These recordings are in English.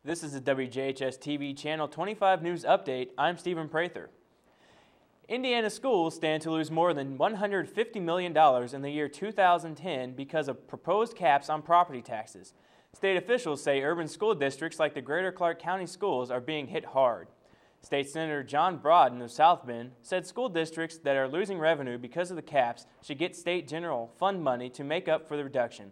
This is the WJHS-TV Channel 25 News Update. I'm Stephen Prather. Indiana schools stand to lose more than $150 million in the year 2010 because of proposed caps on property taxes. State officials say urban school districts like the Greater Clark County schools are being hit hard. State Senator John Brodden of South Bend said school districts that are losing revenue because of the caps should get state general fund money to make up for the reduction.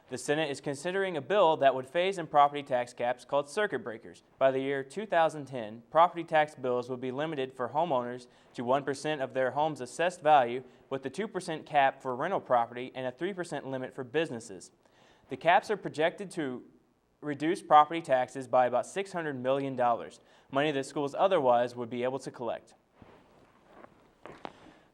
The Senate is considering a bill that would phase in property tax caps called circuit breakers. By the year 2010, property tax bills would be limited for homeowners to 1% of their home's assessed value, with a 2% cap for rental property and a 3% limit for businesses. The caps are projected to reduce property taxes by about $600 million, money that schools otherwise would be able to collect.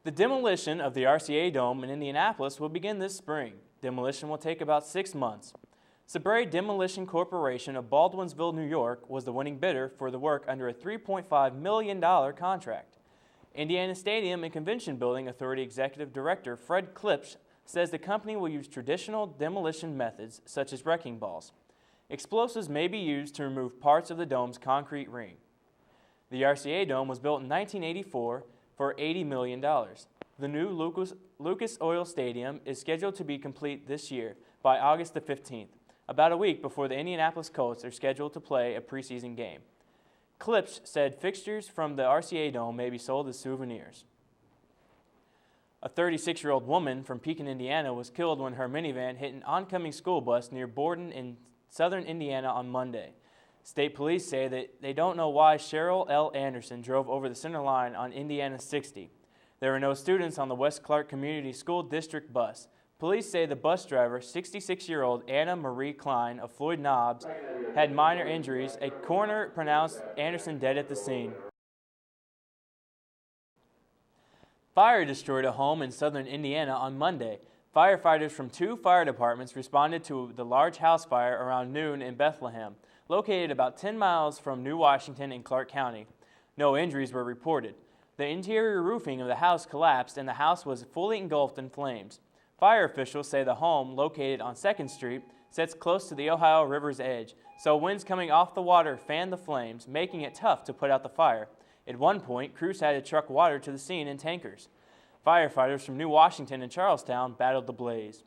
The demolition of the RCA Dome in Indianapolis will begin this spring. Demolition will take about 6 months. Sabre Demolition Corporation of Baldwinsville, New York, was the winning bidder for the work under a $3.5 million contract. Indiana Stadium and Convention Building Authority Executive Director Fred Klipsch says the company will use traditional demolition methods such as wrecking balls. Explosives may be used to remove parts of the dome's concrete ring. The RCA Dome was built in 1984 for $80 million. The new Lucas Oil Stadium is scheduled to be complete this year by August the 15th, about a week before the Indianapolis Colts are scheduled to play a preseason game. Klipsch said fixtures from the RCA Dome may be sold as souvenirs. A 36-year-old woman from Pekin, Indiana was killed when her minivan hit an oncoming school bus near Borden in southern Indiana on Monday. State police say that they don't know why Cheryl L. Anderson drove over the center line on Indiana 60. There were no students on the West Clark Community School District bus. Police say the bus driver, 66-year-old Anna Marie Klein of Floyd Knobs, had minor injuries. A coroner pronounced Anderson dead at the scene. Fire destroyed a home in southern Indiana on Monday. Firefighters from 2 fire departments responded to the large house fire around noon in Bethlehem, located about 10 miles from New Washington in Clark County. No injuries were reported. The interior roofing of the house collapsed and the house was fully engulfed in flames. Fire officials say the home, located on 2nd Street, sits close to the Ohio River's edge, so winds coming off the water fanned the flames, making it tough to put out the fire. At one point, crews had to truck water to the scene in tankers. Firefighters from New Washington and Charlestown battled the blaze.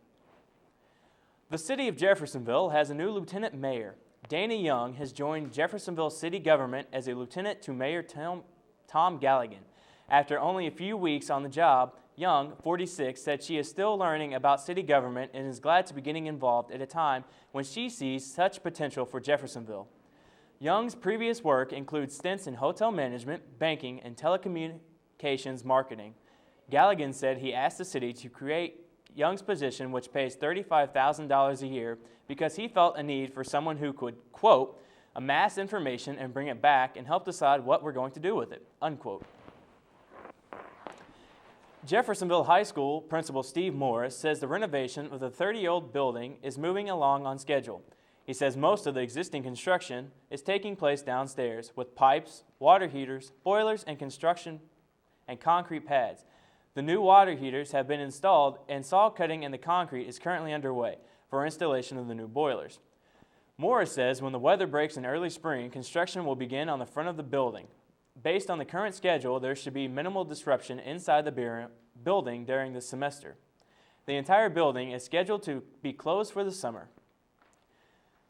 The city of Jeffersonville has a new lieutenant mayor. Dana Young has joined Jeffersonville city government as a lieutenant to Mayor Tom Galligan. After only a few weeks on the job, Young, 46, said she is still learning about city government and is glad to be getting involved at a time when she sees such potential for Jeffersonville. Young's previous work includes stints in hotel management, banking, and telecommunications marketing. Galligan said he asked the city to create Young's position, which pays $35,000 a year, because he felt a need for someone who could, quote, amass information and bring it back and help decide what we're going to do with it, unquote. Jeffersonville High School Principal Steve Morris says the renovation of the 30-year-old building is moving along on schedule. He says most of the existing construction is taking place downstairs with pipes, water heaters, boilers, and construction and concrete pads. The new water heaters have been installed and saw cutting in the concrete is currently underway for installation of the new boilers. Morris says when the weather breaks in early spring, construction will begin on the front of the building. Based on the current schedule, there should be minimal disruption inside the building during the semester. The entire building is scheduled to be closed for the summer.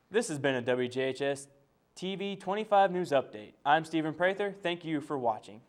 This has been a WJHS TV 25 News Update. I'm Stephen Prather. Thank you for watching.